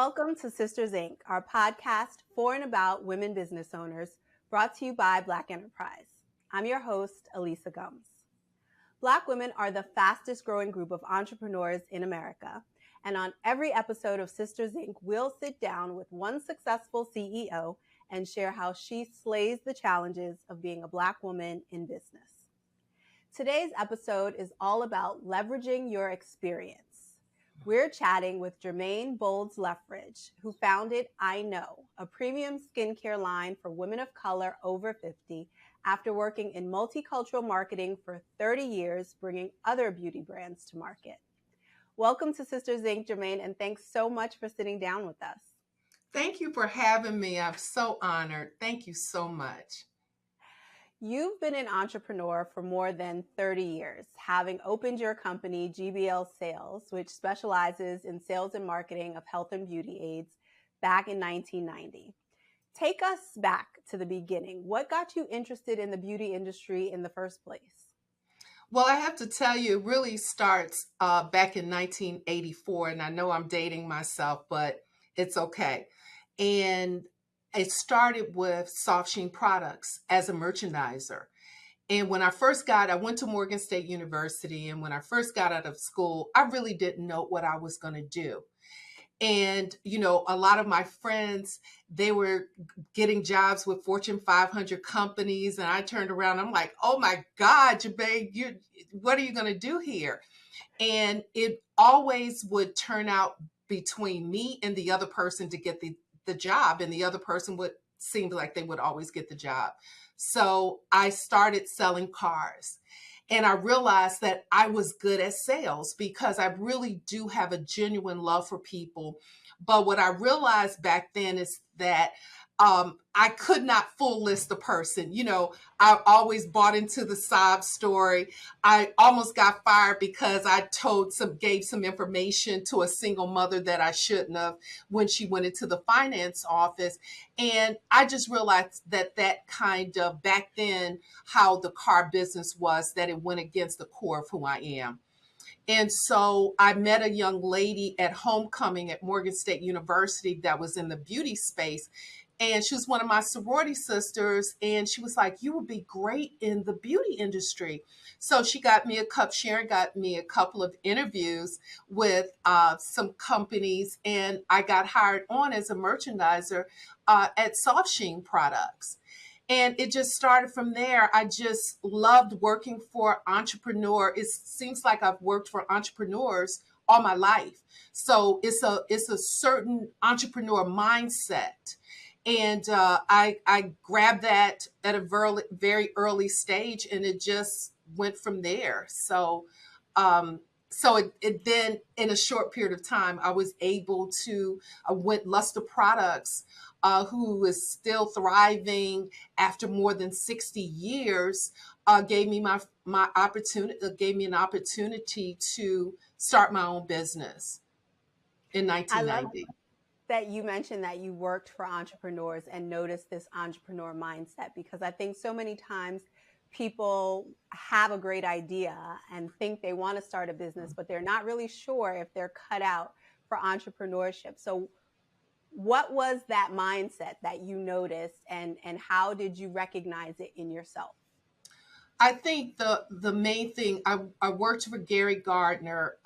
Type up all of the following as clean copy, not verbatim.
Welcome to Sisters Inc., our podcast for and about women business owners, brought to you by Black Enterprise. I'm your host, Elisa Gums. Black women are the fastest growing group of entrepreneurs in America, and on every episode of Sisters Inc., we'll sit down with one successful CEO and share how she slays the challenges of being a Black woman in business. Today's episode is all about leveraging your experience. We're chatting with Germaine Bolds-Leftridge, who founded I Know, a premium skincare line for women of color over 50, after working in multicultural marketing for 30 years, bringing other beauty brands to market. Welcome to Sisters Inc., Germaine, and thanks so much for sitting down with us. Thank you for having me. I'm so honored. Thank you so much. You've been an entrepreneur for more than 30 years, having opened your company, GBL Sales, which specializes in sales and marketing of health and beauty aids, back in 1990. Take us back to the beginning. What got you interested in the beauty industry in the first place? Well, I have to tell you, it really starts back in 1984, and I know I'm dating myself, but it's okay. And it started with Soft Sheen Products as a merchandiser. And when I went to Morgan State University, and when I first got out of school, I really didn't know what I was going to do. And, a lot of my friends, they were getting jobs with Fortune 500 companies. And I turned around, I'm like, oh my God, Germaine, what are you going to do here? And it always would turn out between me and the other person to get the job, and the other person would seem like they would always get the job. So I started selling cars, and I realized that I was good at sales because I really do have a genuine love for people. But what I realized back then is that I could not full list the person. I always bought into the sob story. I almost got fired because I gave some information to a single mother that I shouldn't have when she went into the finance office. And I just realized that kind of back then, how the car business was, that it went against the core of who I am. And so I met a young lady at homecoming at Morgan State University that was in the beauty space. And she was one of my sorority sisters. And she was like, you would be great in the beauty industry. So she got me a couple of interviews with some companies. And I got hired on as a merchandiser at Soft Sheen Products. And it just started from there. I just loved working for entrepreneurs. It seems like I've worked for entrepreneurs all my life. So it's a certain entrepreneur mindset. And I grabbed that at a very early stage, and it just went from there. So it then, in a short period of time, I was able to, went Luster Products, who is still thriving after more than 60 years, gave me an opportunity to start my own business in 1990. That you mentioned that you worked for entrepreneurs and noticed this entrepreneur mindset, because I think so many times people have a great idea and think they want to start a business, but they're not really sure if they're cut out for entrepreneurship. So what was that mindset that you noticed, and how did you recognize it in yourself? I think the main thing, I worked for Gary Gardner,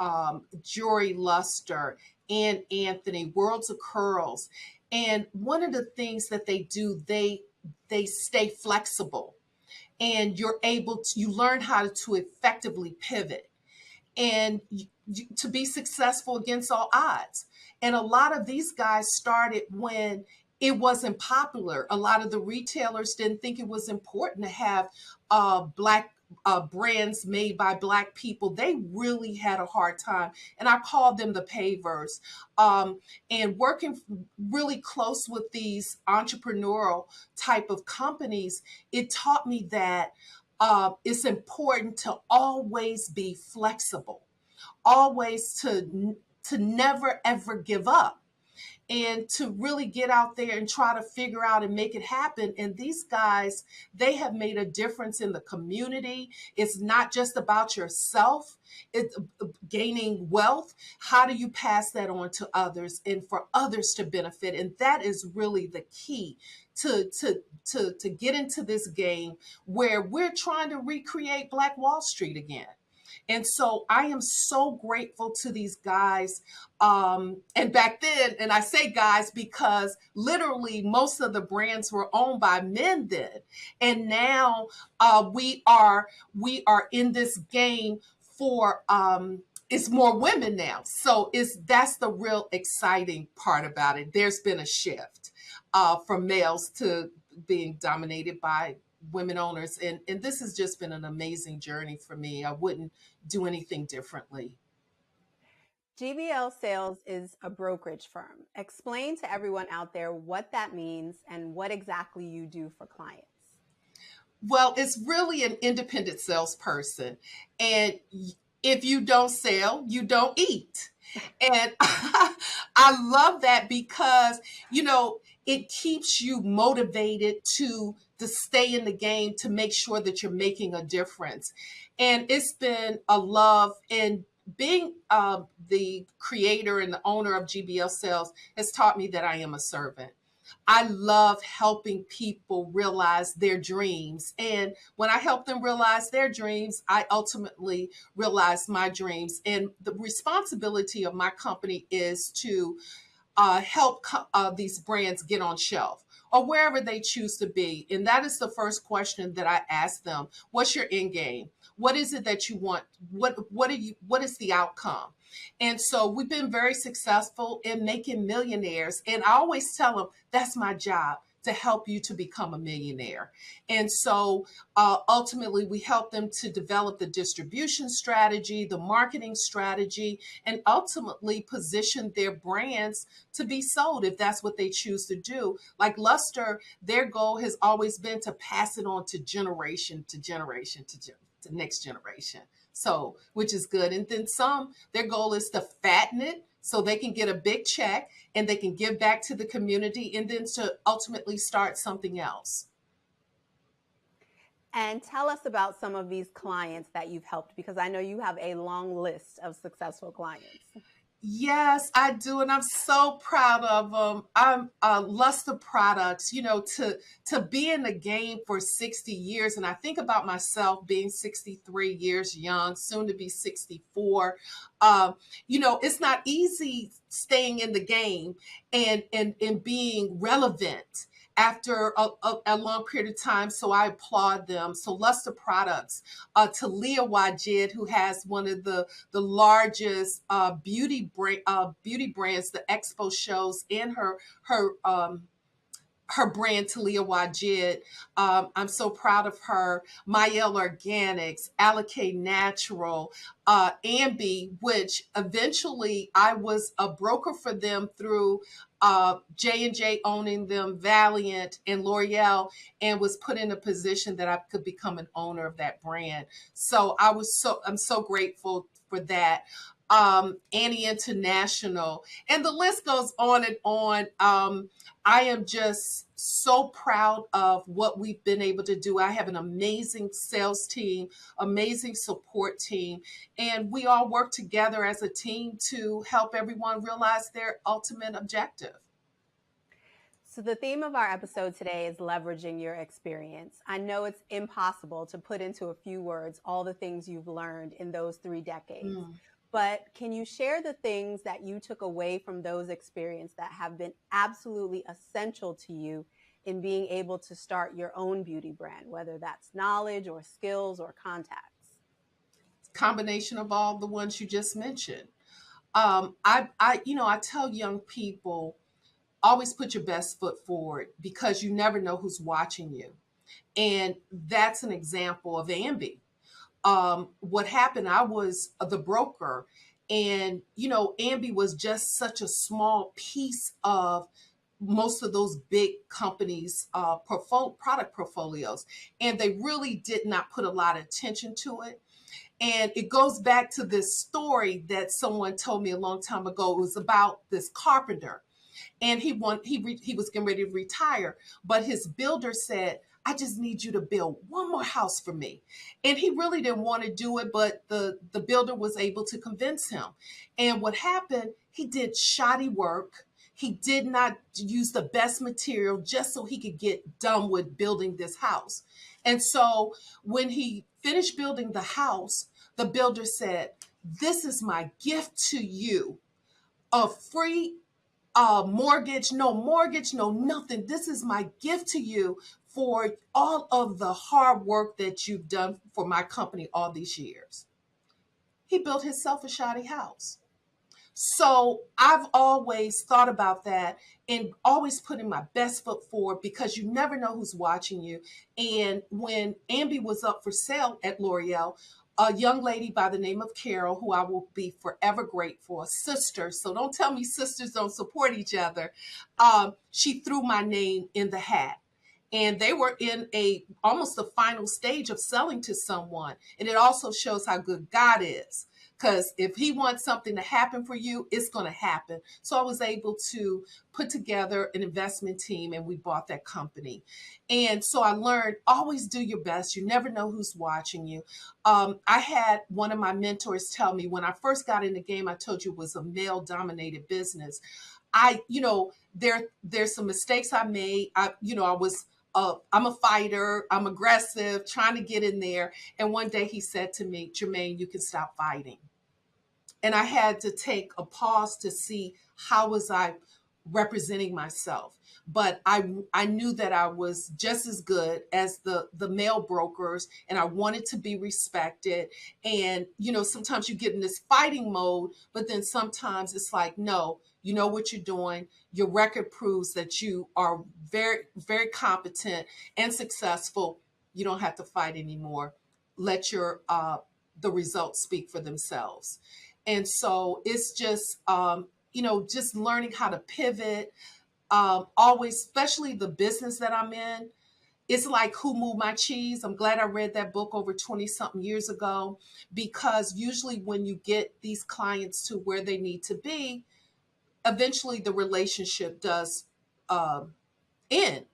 Jory Luster, and Anthony, Worlds of Curls. And one of the things that they do, they stay flexible, and you learn how to effectively pivot and to be successful against all odds. And a lot of these guys started when it wasn't popular. A lot of the retailers didn't think it was important to have Black brands made by Black people. They really had a hard time. And I called them the pavers. And working really close with these entrepreneurial type of companies, it taught me that it's important to always be flexible, always to never, ever give up. and to really get out there and try to figure out and make it happen. And these guys, they have made a difference in the community. It's not just about yourself. It's gaining wealth. How do you pass that on to others and for others to benefit? And that is really the key to get into this game where we're trying to recreate Black Wall Street again. And so I am so grateful to these guys. And back then, and I say guys because literally most of the brands were owned by men then. And now we are in this game for it's more women now. So that's the real exciting part about it. There's been a shift from males to being dominated by women owners. And this has just been an amazing journey for me. I wouldn't do anything differently. GBL Sales is a brokerage firm. Explain to everyone out there what that means and what exactly you do for clients. Well, it's really an independent salesperson. And if you don't sell, you don't eat. And I love that because, it keeps you motivated to stay in the game, to make sure that you're making a difference. And it's been a love, and being the creator and the owner of GBL Sales has taught me that I am a servant. I love helping people realize their dreams. And when I help them realize their dreams, I ultimately realize my dreams. And the responsibility of my company is to help these brands get on shelf or wherever they choose to be. And that is the first question that I ask them. What's your end game? What is it that you want? What is the outcome? And so we've been very successful in making millionaires. And I always tell them that's my job, to help you to become a millionaire. And so ultimately, we help them to develop the distribution strategy, the marketing strategy, and ultimately position their brands to be sold if that's what they choose to do. Like Luster, their goal has always been to pass it on to generation to generation to next generation. So, which is good. And then some, their goal is to fatten it so they can get a big check and they can give back to the community and then to ultimately start something else. And tell us about some of these clients that you've helped, because I know you have a long list of successful clients. Yes, I do, and I'm so proud of them. I'm Luster Products, to be in the game for 60 years, and I think about myself being 63 years young, soon to be 64. It's not easy staying in the game and being relevant after a long period of time. So I applaud them. So Luster Products, Talia Wajid, who has one of the largest beauty brands, the Expo shows, and her brand, Talia Wajid. I'm so proud of her. Mayel Organics, Alake Natural, Ambi, which eventually I was a broker for them through J&J owning them, Valiant and L'Oreal, and was put in a position that I could become an owner of that brand. So I'm so grateful for that. Annie International, and the list goes on and on. I am just so proud of what we've been able to do. I have an amazing sales team, amazing support team, and we all work together as a team to help everyone realize their ultimate objective. So the theme of our episode today is leveraging your experience. I know it's impossible to put into a few words all the things you've learned in those 3 decades. But can you share the things that you took away from those experiences that have been absolutely essential to you in being able to start your own beauty brand, whether that's knowledge or skills or contacts? Combination of all the ones you just mentioned. I tell young people, always put your best foot forward because you never know who's watching you. And that's an example of Ambi. What happened, I was the broker, and Ambi was just such a small piece of most of those big companies product portfolios, and they really did not put a lot of attention to it. And it goes back to this story that someone told me a long time ago. It was about this carpenter, and he was getting ready to retire, but his builder said, I just need you to build one more house for me. And he really didn't want to do it, but the builder was able to convince him. And what happened, he did shoddy work. He did not use the best material just so he could get done with building this house. And so when he finished building the house, the builder said, this is my gift to you, a free mortgage, no nothing. This is my gift to you for all of the hard work that you've done for my company all these years. He built himself a shoddy house. So I've always thought about that and always putting my best foot forward, because you never know who's watching you. And when Ambi was up for sale at L'Oreal, a young lady by the name of Carol, who I will be forever grateful, a sister, so don't tell me sisters don't support each other, she threw my name in the hat. And they were in almost the final stage of selling to someone. And it also shows how good God is. Because if he wants something to happen for you, it's going to happen. So I was able to put together an investment team, and we bought that company. And so I learned, always do your best. You never know who's watching you. I had one of my mentors tell me when I first got in the game, I told you it was a male dominated business. There's some mistakes I made. I'm a fighter. I'm aggressive, trying to get in there. And one day he said to me, Germaine, you can stop fighting. And I had to take a pause to see how was I representing myself. But I knew that I was just as good as the male brokers, and I wanted to be respected. And, sometimes you get in this fighting mode, but then sometimes it's like, no, you know what you're doing. Your record proves that you are very, very competent and successful. You don't have to fight anymore. Let the results speak for themselves. And so it's just, just learning how to pivot. Always, especially the business that I'm in, it's like Who Moved My Cheese. I'm glad I read that book over 20 something years ago, because usually when you get these clients to where they need to be, eventually the relationship does end.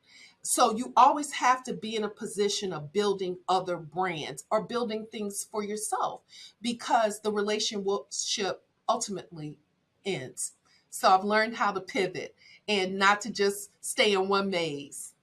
So you always have to be in a position of building other brands or building things for yourself, because the relationship ultimately ends. So I've learned how to pivot and not to just stay in one maze.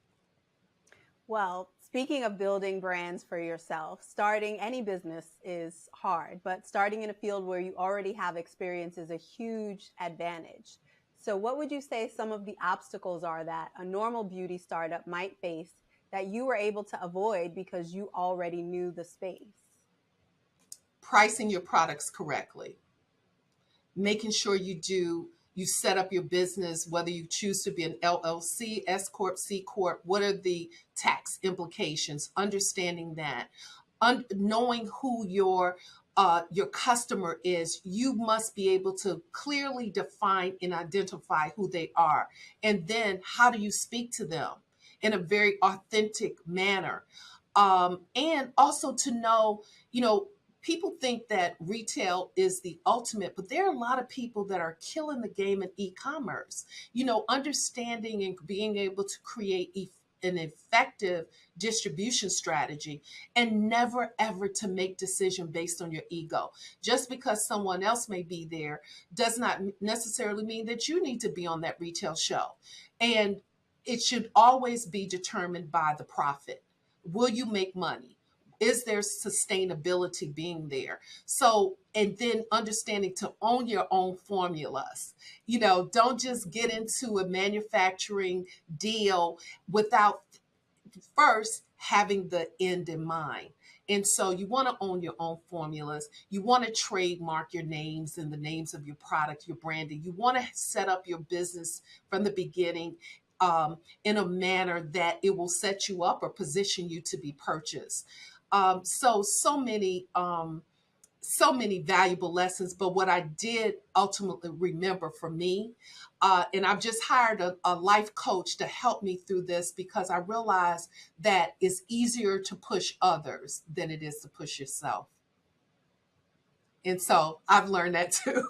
Well, speaking of building brands for yourself, starting any business is hard, but starting in a field where you already have experience is a huge advantage. So what would you say some of the obstacles are that a normal beauty startup might face that you were able to avoid because you already knew the space? Pricing your products correctly, making sure you set up your business, whether you choose to be an LLC, S Corp, C Corp, what are the tax implications, understanding that, knowing who your customer is. You must be able to clearly define and identify who they are. And then how do you speak to them in a very authentic manner? And also to know, people think that retail is the ultimate, but there are a lot of people that are killing the game in e-commerce. Understanding and being able to create an effective distribution strategy, and never ever to make decision based on your ego. Just because someone else may be there does not necessarily mean that you need to be on that retail show. And it should always be determined by the profit. Will you make money? Is there sustainability being there? So, and then understanding to own your own formulas. Don't just get into a manufacturing deal without first having the end in mind. And so you want to own your own formulas. You want to trademark your names and the names of your product, your branding. You want to set up your business from the beginning in a manner that it will set you up or position you to be purchased. So many valuable lessons. But what I did ultimately remember for me, and I've just hired a life coach to help me through this, because I realized that it's easier to push others than it is to push yourself. And so I've learned that too.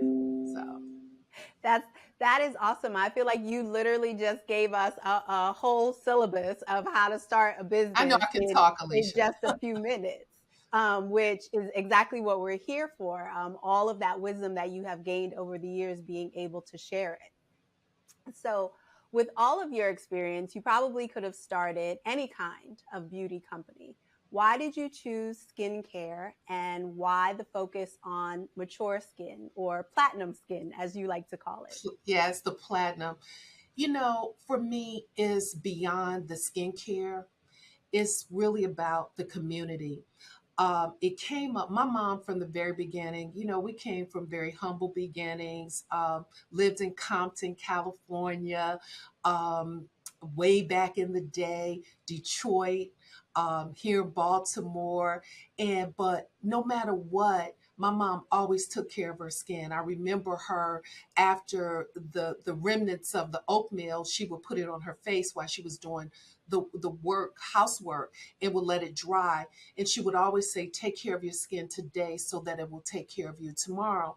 So That's That is awesome. I feel like you literally just gave us a whole syllabus of how to start a I know business I can talk, in Alicia. just a few minutes, which is exactly what we're here for. All of that wisdom that you have gained over the years, being able to share it. So, with all of your experience, you probably could have started any kind of beauty company. Why did you choose skincare, and why the focus on mature skin, or platinum skin, as you like to call it? Yes, the platinum. For me, is beyond the skincare. It's really about the community. It came up, my mom from the very beginning, we came from very humble beginnings, lived in Compton, California, um, way back in the day, Detroit, here in Baltimore. But no matter what, my mom always took care of her skin. I remember her after the remnants of the oatmeal, she would put it on her face while she was doing the housework, and would let it dry. And she would always say, take care of your skin today so that it will take care of you tomorrow.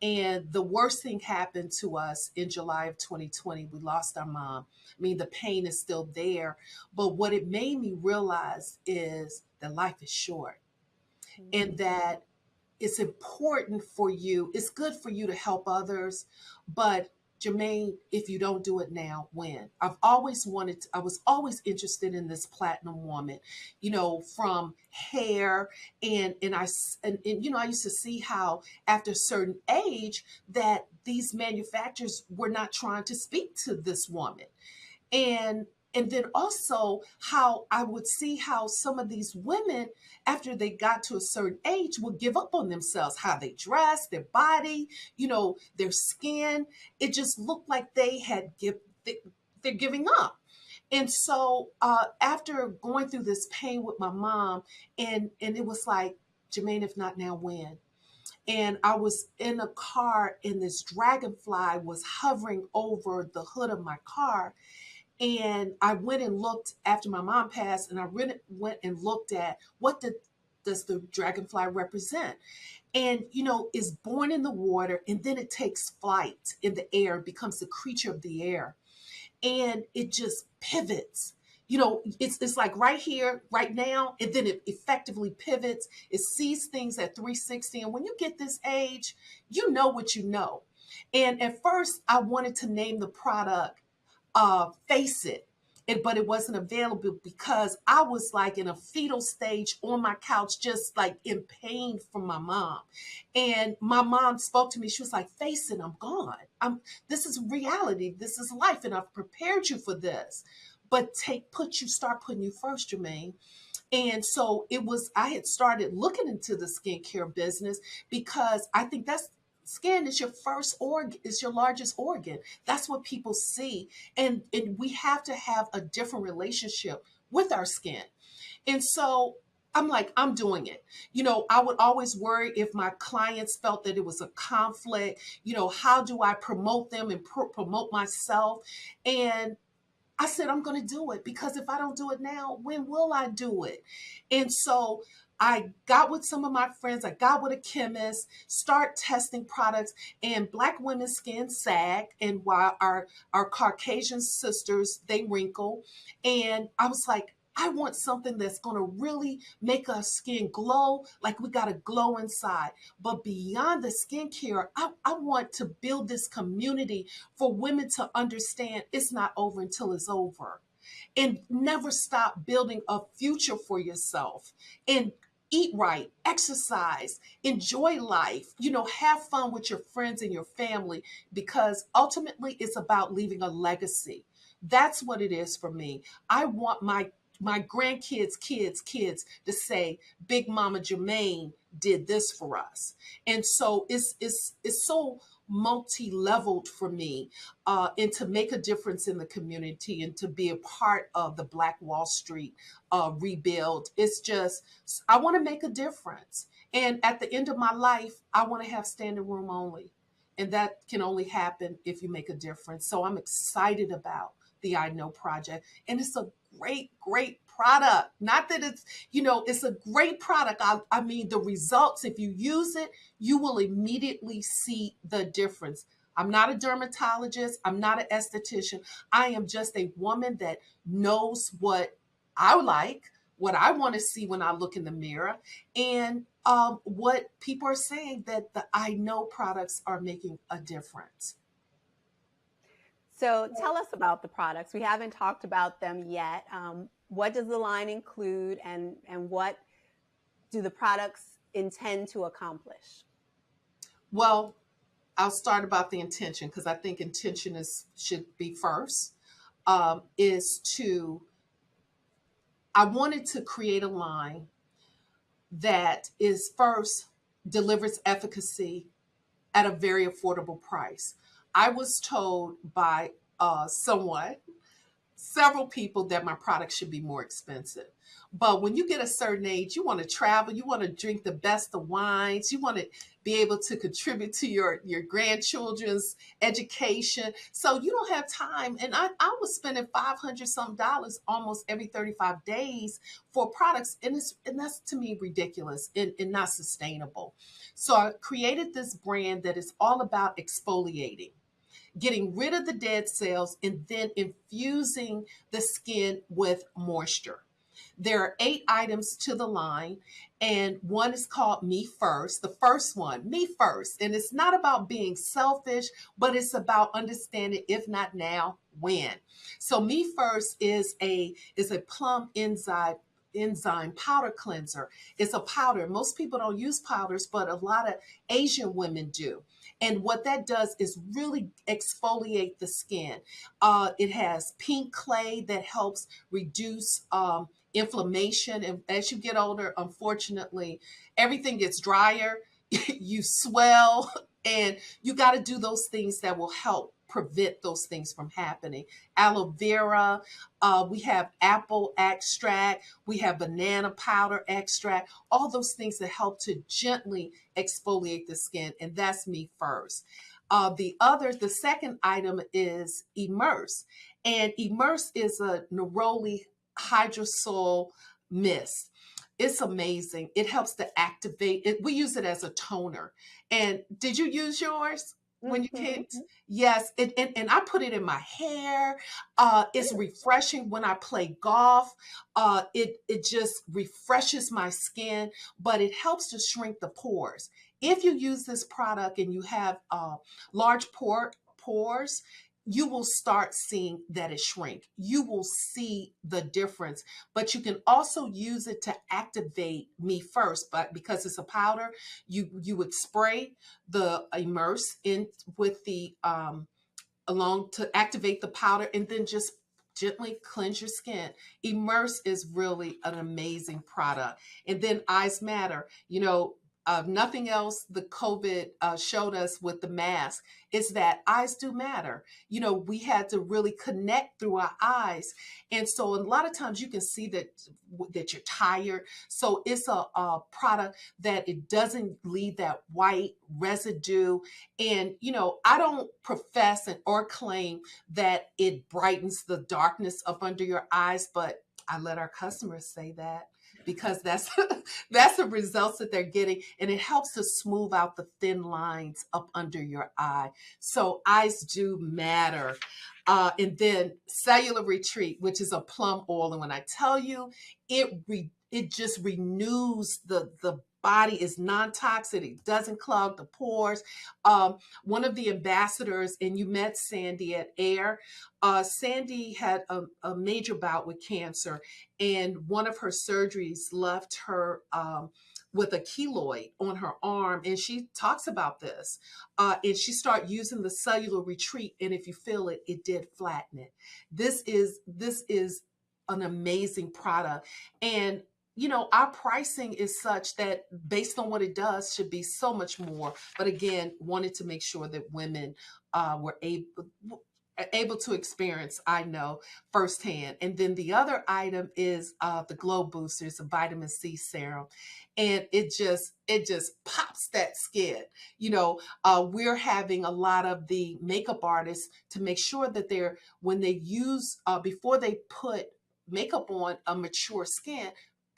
And the worst thing happened to us in July of 2020. We lost our mom. I mean, the pain is still there. But what it made me realize is that life is short, and Mm. that it's important for you. It's good for you to help others, but Germaine, if you don't do it now, when? I was always interested in this platinum woman, from hair, and I used to see how after a certain age that these manufacturers were not trying to speak to this woman. And and then also how I would see how some of these women, after they got to a certain age, would give up on themselves, how they dress, their body, their skin. It just looked like they're giving up. And so after going through this pain with my mom, and it was like, Jermaine, if not now, when? And I was in a car, and this dragonfly was hovering over the hood of my car. And I went and looked after my mom passed, and I went and looked at does the dragonfly represent. And is born in the water, and then it takes flight in the air, becomes the creature of the air, and it just pivots. It's like right here, right now, and then it effectively pivots. It sees things at 360, and when you get this age, you know what you know. And at first, I wanted to name the product Face It. But it wasn't available because I was like in a fetal stage on my couch, just like in pain from my mom. And my mom spoke to me. She was like, Face it, I'm gone. This is reality. This is life. And I've prepared you for this. But start putting you first, Jermaine. And so I had started looking into the skincare business because I think skin is your first organ, is your largest organ. That's what people see. And we have to have a different relationship with our skin. And so I'm like, I'm doing it. I would always worry if my clients felt that it was a conflict. How do I promote them and promote myself? And I said, I'm going to do it, because if I don't do it now, when will I do it? And so I got with some of my friends, I got with a chemist, start testing products, and Black women's skin sag, and while our Caucasian sisters, they wrinkle. And I was like, I want something that's going to really make our skin glow, like we got to glow inside. But beyond the skincare, I want to build this community for women to understand it's not over until it's over. And never stop building a future for yourself. And eat right, exercise, enjoy life, have fun with your friends and your family, because ultimately it's about leaving a legacy. That's what it is for me. I want my grandkids, kids to say, Big Mama Germaine did this for us. And so it's so multi-leveled for me, and to make a difference in the community, and to be a part of the Black Wall Street rebuild. It's just, I want to make a difference. And at the end of my life, I want to have standing room only. And that can only happen if you make a difference. So I'm excited about the I Know Project. And it's a great product. Not that it's a great product. I mean, the results, if you use it, you will immediately see the difference. I'm not a dermatologist. I'm not an esthetician. I am just a woman that knows what I like, what I want to see when I look in the mirror, and what people are saying that the I know products are making a difference. So tell us about the products. We haven't talked about them yet. What does the line include, and what do the products intend to accomplish? Well, I'll start about the intention because I think intention is should be first. Is to I wanted to create a line that is first delivers efficacy at a very affordable price. I was told by someone, several people, that my product should be more expensive. But when you get a certain age, you want to travel, you want to drink the best of wines, you want to be able to contribute to your grandchildren's education. So you don't have time. And I was spending $500 almost every 35 days for products. And that's to me ridiculous and not sustainable. So I created this brand that is all about exfoliating, getting rid of the dead cells, and then infusing the skin with moisture. There are 8 items to the line, and one is called Me First. The first one, Me First. And it's not about being selfish, but it's about understanding, if not now, when. So Me First is a plum enzyme powder cleanser. It's a powder. Most people don't use powders, but a lot of Asian women do. And what that does is really exfoliate the skin. It has pink clay that helps reduce inflammation. And as you get older, unfortunately, everything gets drier. You swell, and you got to do those things that will help prevent those things from happening. Aloe vera, we have apple extract, we have banana powder extract, all those things that help to gently exfoliate the skin, and that's Me First. The second item is Immerse, and Immerse is a neroli hydrosol mist. It's amazing. It helps to activate it. We use it as a toner. And did you use yours when you Mm-hmm. kicked? Yes. And I put it in my hair. It's refreshing when I play golf. It just refreshes my skin, but it helps to shrink the pores. If you use this product and you have large pores, you will start seeing that it shrink. You will see the difference, but you can also use it to activate Me First. But because it's a powder, you would spray the Immerse in with the along to activate the powder, and then just gently cleanse your skin. Immerse is really an amazing product. And then Eyes Matter. Nothing else the COVID showed us with the mask is that eyes do matter. We had to really connect through our eyes. And so a lot of times you can see that you're tired. So it's a product that it doesn't leave that white residue. And, I don't profess or claim that it brightens the darkness up under your eyes, but I let our customers say that because that's that's the results that they're getting, and it helps to smooth out the thin lines up under your eye. So eyes do matter. And then Cellular Retreat, which is a plum oil, and when I tell you, it just renews the body. Is non-toxic. It doesn't clog the pores. One of the ambassadors, and you met Sandy at Air. Sandy had a major bout with cancer, and one of her surgeries left her with a keloid on her arm, and she talks about this. And she started using the Cellular Retreat, and if you feel it, it did flatten it. This is an amazing product, and our pricing is such that based on what it does should be so much more. But again, wanted to make sure that women were able to experience, I know, firsthand. And then the other item is the Glow Booster. It's a vitamin C serum, and it just pops that skin. We're having a lot of the makeup artists to make sure that when they use before they put makeup on a mature skin,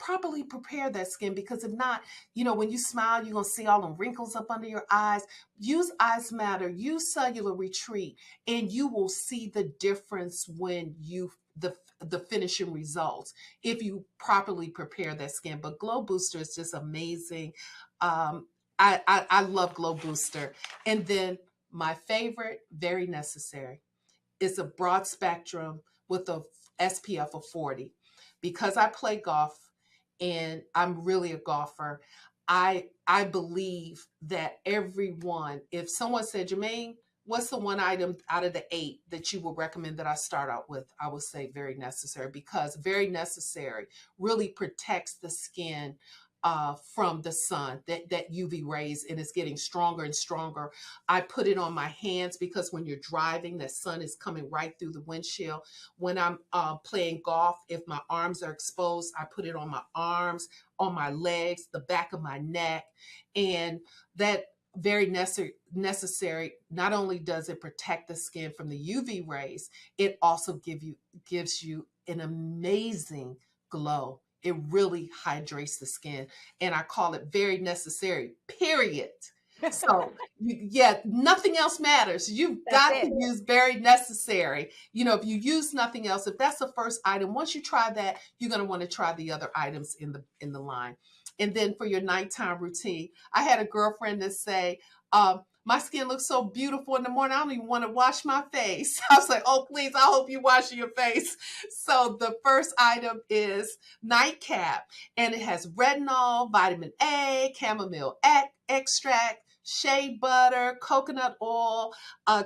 properly prepare that skin, because if not, when you smile, you're going to see all them wrinkles up under your eyes. Use Eyes Matter, use Cellular Retreat, and you will see the difference when the finishing results if you properly prepare that skin. But Glow Booster is just amazing. I love Glow Booster. And then my favorite, very necessary, is a broad spectrum with a SPF of 40. Because I play golf and I'm really a golfer, I believe that everyone, if someone said, Germaine, what's the one item out of the 8 that you would recommend that I start out with? I would say Very Necessary, because Very Necessary really protects the skin from the sun, that UV rays, and it's getting stronger and stronger. I put it on my hands because when you're driving, the sun is coming right through the windshield. When I'm playing golf, if my arms are exposed, I put it on my arms, on my legs, the back of my neck. And that Very necessary, not only does it protect the skin from the UV rays, it also gives you an amazing glow. It really hydrates the skin. And I call it Very Necessary, period. So yeah, nothing else matters. You've got to use Very Necessary. If you use nothing else, if that's the first item, once you try that, you're going to want to try the other items in the line. And then for your nighttime routine, I had a girlfriend that say, my skin looks so beautiful in the morning, I don't even want to wash my face. I was like, oh, please, I hope you wash your face. So the first item is Nightcap, and it has retinol, vitamin A, chamomile extract, shea butter, coconut oil,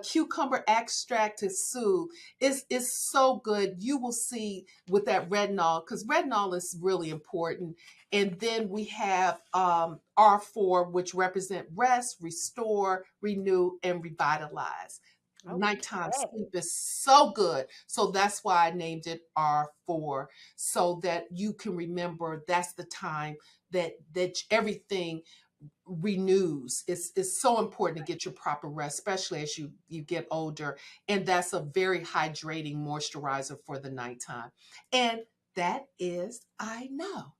cucumber extract to soothe. It's so good. You will see with that retinol, because retinol is really important. And then we have R4, which represent rest, restore, renew, and revitalize. Okay. Nighttime sleep is so good. So that's why I named it R4, so that you can remember that's the time that everything renews. It's so important to get your proper rest, especially as you get older. And that's a very hydrating moisturizer for the nighttime. And that is I Know.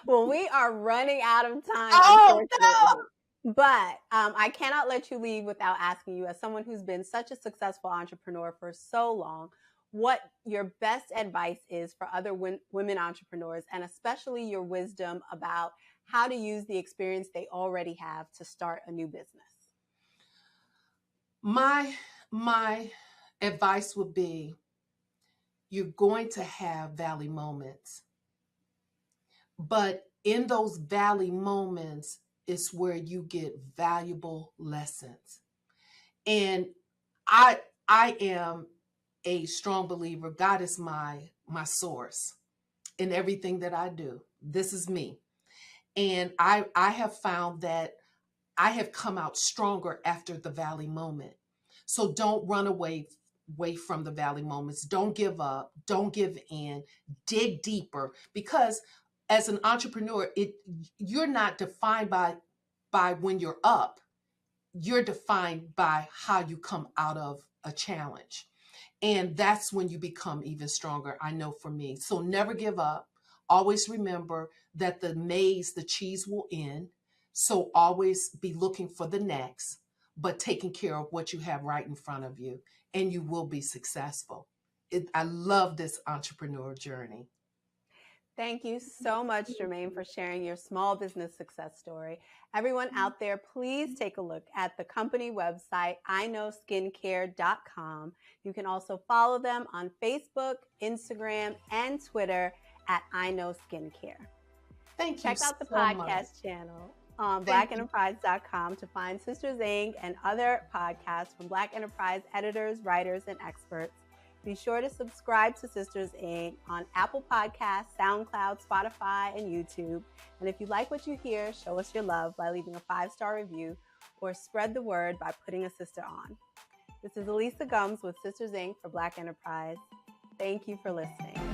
Well, we are running out of time, unfortunately. No! But I cannot let you leave without asking you, as someone who's been such a successful entrepreneur for so long, what your best advice is for other women entrepreneurs, and especially your wisdom about how to use the experience they already have to start a new business. My advice would be, you're going to have valley moments. But in those valley moments is where you get valuable lessons. And I am a strong believer, God is my source in everything that I do. This is me. And I have found that I have come out stronger after the valley moment. So don't run away from the valley moments. Don't give up. Don't give in. Dig deeper, because as an entrepreneur, you're not defined by when you're up. You're defined by how you come out of a challenge. And that's when you become even stronger, I know, for me. So never give up. Always remember that the cheese will end. So always be looking for the next, but taking care of what you have right in front of you, and you will be successful. I love this entrepreneur journey. Thank you so much, Germaine, for sharing your small business success story. Everyone out there, please take a look at the company website, iknowskincare.com. You can also follow them on Facebook, Instagram, and Twitter at iknowskincare. Thank you. Check out the podcast channel on blackenterprise.com to find Sister Zing and other podcasts from Black Enterprise editors, writers, and experts. Be sure to subscribe to Sisters Inc. on Apple Podcasts, SoundCloud, Spotify, and YouTube. And if you like what you hear, show us your love by leaving a 5-star review, or spread the word by putting a sister on. This is Elisa Gums with Sisters Inc. for Black Enterprise. Thank you for listening.